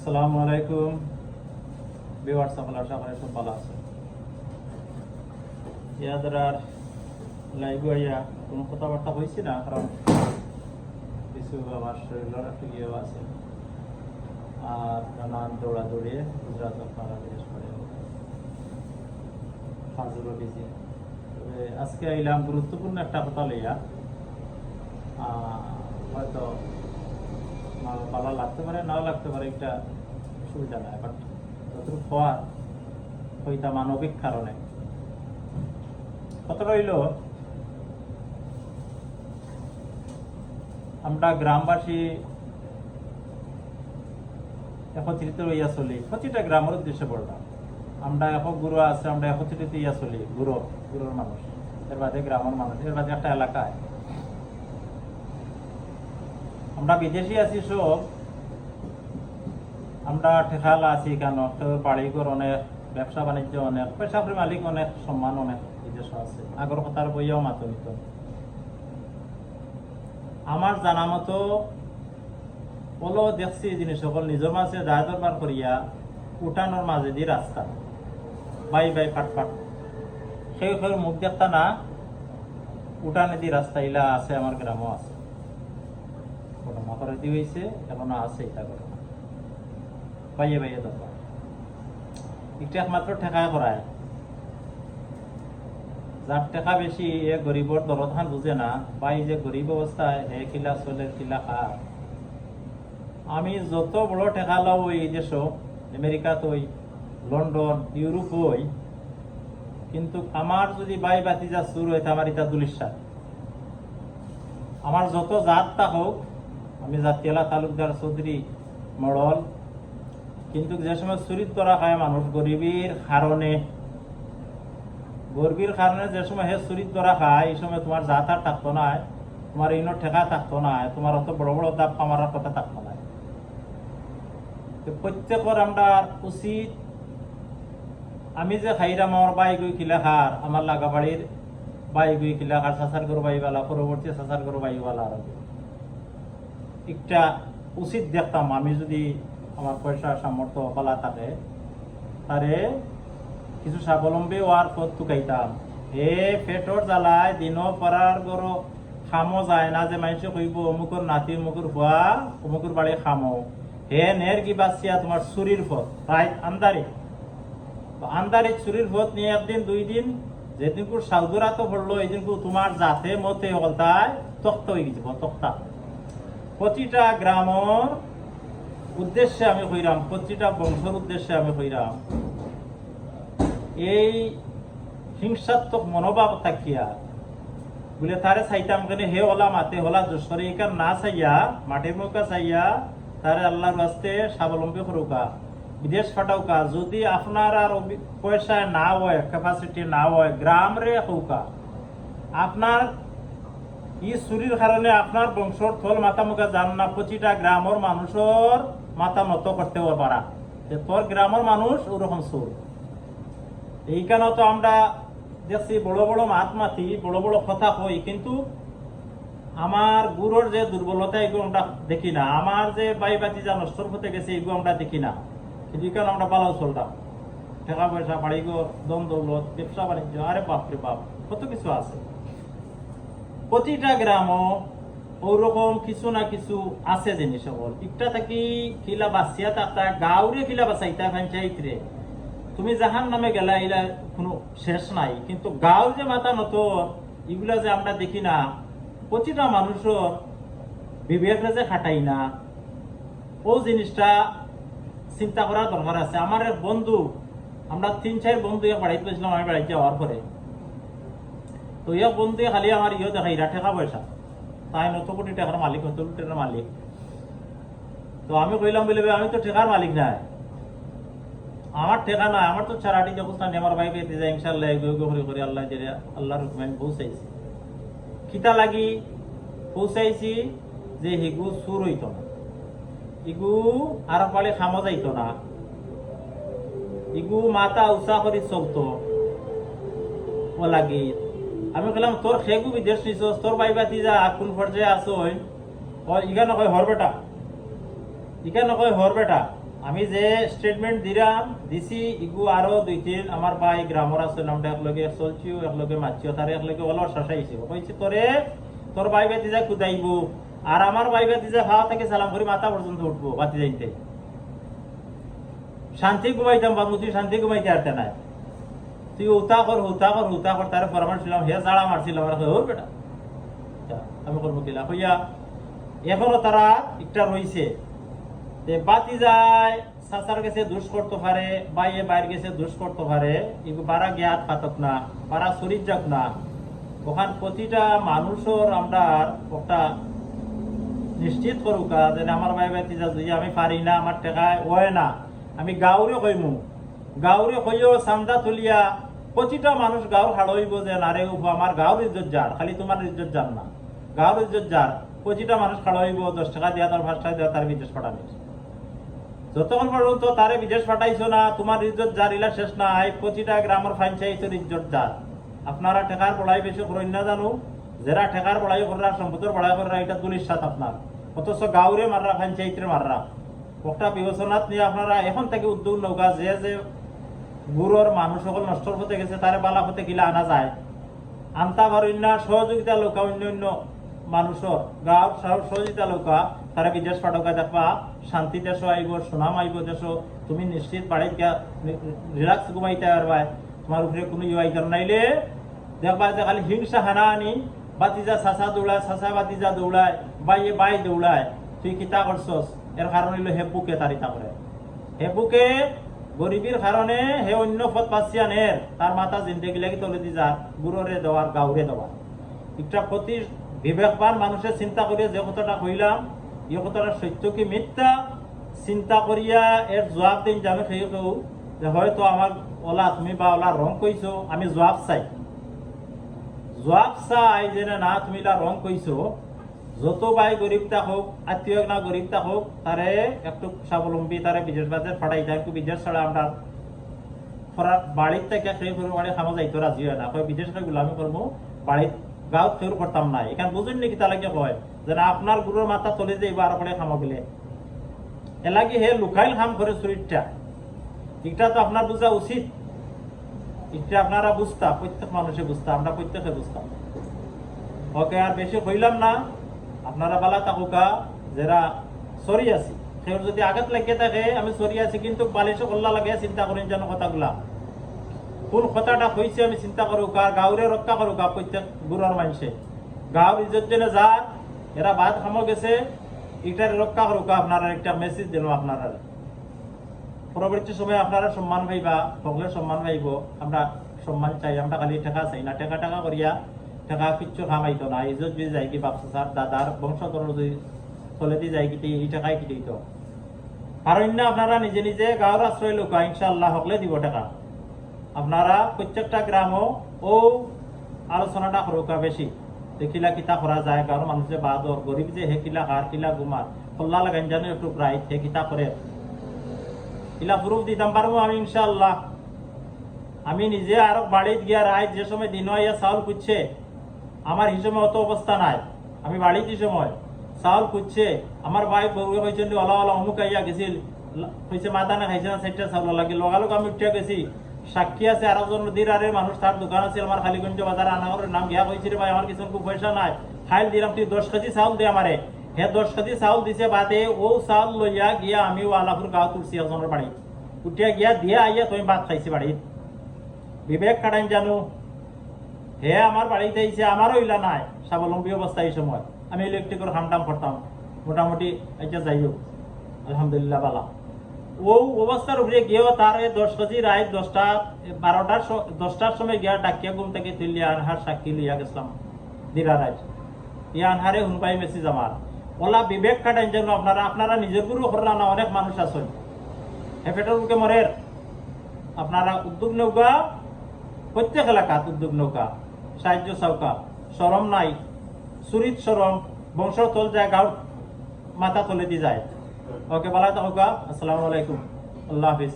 আসসালামু আলাইকুম ভিউয়ার্স, সকলে আশা করি সব ভালো আছে। ইয়াদার লাইভ হইয়া কোনো কথাবার্তা হয়েছি না, কারণ কিছু আমার শরীরের একটু ইয়েও আছে আর নানান দৌড়াদৌড়ি গুজরাট আপনারা বিশেষ করে কাজেরও বিজি। তবে আজকে এলাম গুরুত্বপূর্ণ একটা কথা লইয়া। হয়তো ভালো লাগতে পারে, নাও লাগতে পারে, একটা সুবিধা নাই, বাট যতটুকু হওয়ার হইতা মানবিক কারণে কত রইল। আমরা গ্রামবাসী একত্রিত হইয়া চলি, প্রতিটা গ্রামের উদ্দেশ্যে বললাম। আমরা এখন গুরু আছে, আমরা একত্রিত হইয়া চলি, গুরুর মানুষ, এর বাদে গ্রামের মানুষ, এর বাদে একটা এলাকায়। আমরা বিদেশি আছি সব, আমরা ঠেকালা আছি কেন, বাড়িঘর অনেক, ব্যবসা বাণিজ্য অনেক, পয়সা মালিক অনেক, সম্মান অনেক বিদেশ আছে, আগর কথার বইয়াও মাত নিত। আমার জানা মতো বলো দেখছি জিনিস সকল নিজের মাঝে দায় দরবার করিয়া উঠানোর মাঝে দিয়ে রাস্তা বাই পাট সেই মুখ দেখতা না, উঠানে দিয়ে রাস্তা ইলা আছে, আমার গ্রামও আছে, ঘটনা করে দিয়ে হয়েছে, এখনো আছে এটা ঘটনা বাইয়ে দরকার। এটা একমাত্র ঠেকায় করায়, যার টাকা বেশি এ গরিবর দরদান বুঝে না, বাই যে গরিব অবস্থায় হে কিলা চলে কিলা খায়। আমি যত বড় টেকা লাও ওই দেশ, আমেরিকাত ওই, লন্ডন, ইউরোপ ওই, কিন্তু আমার যদি বাই বাতিজা সুর হইতে আমার ইটা দুলিশা, আমার যত জাতটা হোক, আমি জাতিয়ালা তালুকদার চৌধুরী মডল, কিন্তু যে সময় চুরিত করা খায় মানুষ গরিবীর কারণে যে সময় হে চুরিত করা খায়, এই সময় তোমার জাত আর থাকতো না, তোমার ইনো ঠেকা থাকতো না, তোমার অত বড় বড় দাপ কামার কথা থাকতো না। প্রত্যেকের আমরা উচিত, আমি যে খাইরাম আমার বাই গই কিলা খার, আমার লাগা বাড়ির বাই গই কিলা খার, চাচার গরু বাইওয়ালা, পরবর্তী চাচার গরু বাইওয়ালা, আর একটা উচিত দেখতাম। আমি যদি আমার পয়সা সামর্থ্য পালা থাকে, তারে কিছু স্বাবলম্বী হওয়ার পথ টুকাইতাম। হে পেটর জ্বালায় দিন পরার গরু খামো যায় না, যে মানুষ কইব অমুকর নাতি অমুকর হুয়া অমুকর বাড়ি খামো, হে নের কি বাচ্চিয়া তোমার চুরির পথ, প্রায় আন্দারি চুরির পথ নিয়ে একদিন দুই দিন, যেদিন সাউদুরা তো পড়লো, এই দিন তোমার জাতে মতে হলতায় তক্ত হয়ে গেছে, তক্তা। প্রতিটা গ্রামের উদ্দেশ্যে আমি কইরাম, প্রতিটা বংশের উদ্দেশ্যে আমি কইরাম, এই হিংসাত্মক মনোভাব থাকিয়া বলে তারে চাইতাম কেন, হে হলা মাতে হলা জোসরে এখান না চাইয়া, মাটির মুখা চাইয়া তারে আল্লাহর রাস্তে স্বাবলম্বী করুকা, বিদেশ ফাটাউকা। যদি আপনার আর পয়সা না হয়, ক্যাপাসিটি না হয়, গ্রাম রে হৌকা, আপনার ই চুরির কারণে আপনার বংশর থল মাথা মুখা যান না, প্রতিটা গ্রামের মানুষের মাথা নত করতে পারা, যে তোর গ্রামের মানুষ ওরকম চোর। এইখানে তো আমরা দেখছি বড় বড় মাত মাতি, বড় বড় কথা কই, কিন্তু আমার গুরুর যে দুর্বলতা এগুলো আমরা দেখি না, আমার যে বাই বাতি যা নষ্টর হতে গেছে এগুলো আমরা দেখি না। কিন্তু এখানে আমরা পালাও চলতাম, টাকা পয়সা, বাড়িঘর, দম দৌলত, ব্যবসা বাণিজ্য, আরে বাপরে বাপ, কত কিছু আছে। প্রতিটা গ্রামও ওরকম কিছু না কিছু আছে জিনিস সকল। একটা থাকি কিলা বাঁচিয়া থাকতা, গাঁওরে কিলা বাঁচাইতা পঞ্চায়েত রে, তুমি জাহান নামে গেলা, এলা কোনো শেষ নাই। কিন্তু গাঁও যে মাথা নত, এগুলা যে আমরা দেখি না, প্রতিটা মানুষের বিবেকরে যে খাটাই না, ও জিনিসটা চিন্তা করার দরকার আছে। আমার এক বন্ধু, আমরা 3-4 বন্ধু বাড়াইতে পেয়েছিলাম, আমি বাড়াইতে যাওয়ার পরে, তো ইয়া বন্ধু খালি আমার ইয়ে দেখাই টাকা পয়সা, তাই নত কোটি টাকার মালিক, নত কোটি টাকার মালিক। তো আমি কইলাম বলে, আমি তো টাকার মালিক নাই, আমার ঠেকা নাই, আমার তো চারাটি যখন আমার ভাই পেতে যায়, ইনশাল্লাহ করে আল্লাহ আল্লাহর হুকুমে আমি পৌঁছাইছি। খিতা লাগি পৌঁছাইছি যে হিগু সুর হইত না, ইগু আর পালে খামো যাইত না, ইগু মাথা উঁচা করে চলতো ও লাগি। আমি বললাম তোর সেগু বিদেশ নিছ, তোর বাই বাতি যা কোন পর্যায়ে আছো, ইগা নকয় হর বেটা, আমি যে স্টেটমেন্ট দিছি ইগু আরো 2-3 আমার ভাই গ্রামর আছে নামটা একলগে চলছিও একলগে মাছিও তারে একলগে অলর শাসাইছে কইছে তোর ভাই বেতি যা কুদাইবো আর আমার ভাই বেতি যা হাওয়া থেকে সালাম করে মাথা পর্যন্ত উঠবো বাতি যাইতে শান্তি ঘুমাইতাম বাবুতি শান্তি ঘুমাইতে আরতে নাই তুই হুতা কর তারে পরামর্শ দিলাম হে জাড়া মারছিলাম আর ওর বেটা আমি করবো কিলা হইয়া এখনো তারা একটা রইছে যে বাতি যায় সাসার গেছে দুষ করতে পারে বাইরে বাইরে গেছে দুষ করতে পারে এগুলো বারা জ্ঞাত পাতক না বারা শরীর যাক না ওখান প্রতিটা মানুষের আমরা একটা নিশ্চিত করুকা যে আমার ভাই বাতি যা যদি আমি পারি না আমার টেকায় ওয় না আমি গাঁওরে কইমু গাঁওরে কইও চান্দা তুলিয়া প্রতিটা মানুষ গাঁও হাড়ইব যে নারে আমার গাঁওর ইজ্জত যার খালি তোমার ইজ্জত যার না গাঁওর ইজ্জত যার প্রতিটা মানুষ খাড়াইব 10 টাকা দিয়া তার 5 টাকা দিয়া তার বিদেশ পাঠাবে যতক্ষণ পর্যন্ত তারে বিদেশ পাঠাইছো না তোমার ইজ্জত যার ইলা শেষ নাই প্রতিটা গ্রামের পঞ্চায়েতের ইজ্জত যার আপনারা ঠেকার বড়াই বেশি করেন না জানো যারা ঠেকার বড়াই করার সম্পদের বড়াই করার এটা দুলির সাথ আপনার অথচ গাঁওরে মাররা পঞ্চায়েতের মাররা একটা বিবেচনাত নিয়ে আপনারা এখন থেকে উদ্যোগ নৌকা যে গুরুর মানুষ সকল নষ্ট হতে গেছে তারে বালা হতে গিলা আনা যায় আনতা পারেন না সহযোগিতা লোকা অন্য মানুষের গাঁর সহযোগিতা লোকা তারা বিদেশ পাঠকা দেখবা শান্তি দেশ আইব সুনাম আইব দেশ তুমি নিশ্চিত বাড়িত রিলাক্স ঘুমাইতে পারবা তোমার উপরে কোনো আইতার নাইলে দেখবা যে খালি হিংসা হানা আনি বাতিজা চাচা দৌড়ায় চাচা বাতিজা দৌড়ায় বাইয়ে বাই দৌড়ায় তুই কিতা করছস এর কারণ হইল হেবুকে তারিতা করে হেবুকে গরিবীর কারণে হে অন্য পথ পাচ্ছিয়ানের তার মাথা জিন্দগি লাগি তলে দি যা গুরুরে দেওয়ার গাউরে দেওয়ার একটা প্রতি বিবেকবান মানুষের চিন্তা করিয়া যে কথাটা কইলাম এই কথাটা সত্য কি মিথ্যা চিন্তা করিয়া এর জবাব দিন জানো সেই কেউ যে হয়তো আমার ওলা তুমি বা ওলা রং কইছো আমি জবাব চাই যে না তুমি রং কইছো যত ভাই গরিব থাকুক আত্মীয় না গরিব থাকুক তারে একটু স্বাবলম্বী তারে বিদেশ বাজার ফাটাই যায় একটু বিদেশ ছাড়া আমরা বাড়ির থেকে সেই বাড়ি খামা যাইতো রাজি হয় না বিদেশ গুলামি করবো বাড়ির গাঁত ফের করতাম না এখানে বুঝেন নাকি তালাকে কয় যে না আপনার গুরুর মাথা তলে যাইব আর পরে খামা গেলে এলাকি হে লুকাইল খাম করে শরীরটা এটা তো আপনার বোঝা উচিত এটা আপনারা বুঝতাম প্রত্যেক মানুষে বুঝতাম আমরা প্রত্যেকে বুঝতাম ওকে আর বেশি হইলাম না আপনারা বালা তাকুকা যারা সরি আছি সেও যদি আঘাত লাগিয়ে থাকে আমি সরি আছি কিন্তু বালিশে কল্লা লাগে চিন্তা করেন যেন কথাগুলা কোন কথাটা হয়েছে আমি চিন্তা করুক আর গাঁওরে রক্ষা করুক প্রত্যেক গুরুর মানুষে গাঁওর ইজ্জত জেনে যার এরা ভাত খামো গেছে এটার রক্ষা করুক আপনারা একটা মেসেজ দিল আপনারা পরবর্তী সময় আপনারা সম্মান পাইবা সকলে সম্মান পাইব আমরা সম্মান চাই আমরা খালি টাকা চাই না টাকা করিয়া টাকা কিচ্ছু খামাইতো না ইজ্জত যদি যাই কি বাপসা স্যার দাদার বংশধর যদি চলে দিয়ে যাই কি এই টাকায় কি দিত কারণ না আপনারা নিজে নিজে গাঁওর আশ্রয় লোক ইনশাআল্লাহ সকলে দিব টাকা আপনারা প্রত্যেকটা গ্রামও ও আলোচনাটা করুকা বেশি দেখিলা কিতা করা যায় গাঁওর মানুষের বাদর গরিব যে হে কিলা হার কিলা গুমার কল্লা লাগান জানো একটু প্রায় হে কিতা করে কিলা প্রুফ দিতাম পারবো আমি ইনশাআল্লাহ আমি নিজে আরো বাড়িতে গিয়া রায় যে সময় দিন ইয়া চাউল কুচ্ছে আমার হিসেবে অত অবস্থা নাই আমি বাড়িতে সময় চাউল কুচ্ছে আমার ভাই বউ হয়েছিল ওলা ওলা অমুক আইয়া গেছিল হয়েছে মাথা না খাইছে না সেটা চাউল লাগে লগালগ আমি উঠিয়া গেছি সাক্ষী আছে আর একজন নদীর আরে মানুষ তার দোকান আছে আমার খালিগঞ্জ বাজার আনাগরের নাম গিয়া হয়েছিল ভাই আমার কিছু খুব পয়সা নাই খাইল দিলাম তুই 10 কেজি চাউল দে আমারে হে 10 কেজি চাউল দিছে বাদে ও চাউল লইয়া গিয়া আমি আলাপুর গাঁও তুলছি একজনের বাড়ি উঠিয়া গিয়া দিয়া আইয়া তুমি ভাত খাইছি বাড়িত বিবেক কাটাইন জানো হে আমার বাড়িতে আইছে আমারও ইলা নাই স্বাবলম্বী অবস্থা এই সময় আমি ইলেকট্রিকের খামটাম করতাম মোটামুটি এটা যাই হোক আলহামদুলিল্লাহ বালা ও অবস্থার উপরে গিয়েও তার 10 কেজি রায় 10টার সময় গিয়া ডাকিয়া ঘুম থেকে তুলিয়া আনহার সাক্ষী লিয়া গেছিলাম দিরা রায় ইয়া আনহারে হুনপাই মেসেজ আমার ওলা বিবেক কাটাইন জানো আপনারা নিজের গুরু করলা না অনেক মানুষ আছেন হেফেটার বুকে মরের আপনারা উদ্যোগ নৌকা প্রত্যেক এলাকাত উদ্যোগ নৌকা সাহায্য চৌকা সরম নাই চুরিত সরম বংশ তল যায় গাঁর মাথা তলে দি যায় ওকে বলা থাকা আসসালামু আলাইকুম আল্লাহ হাফিজ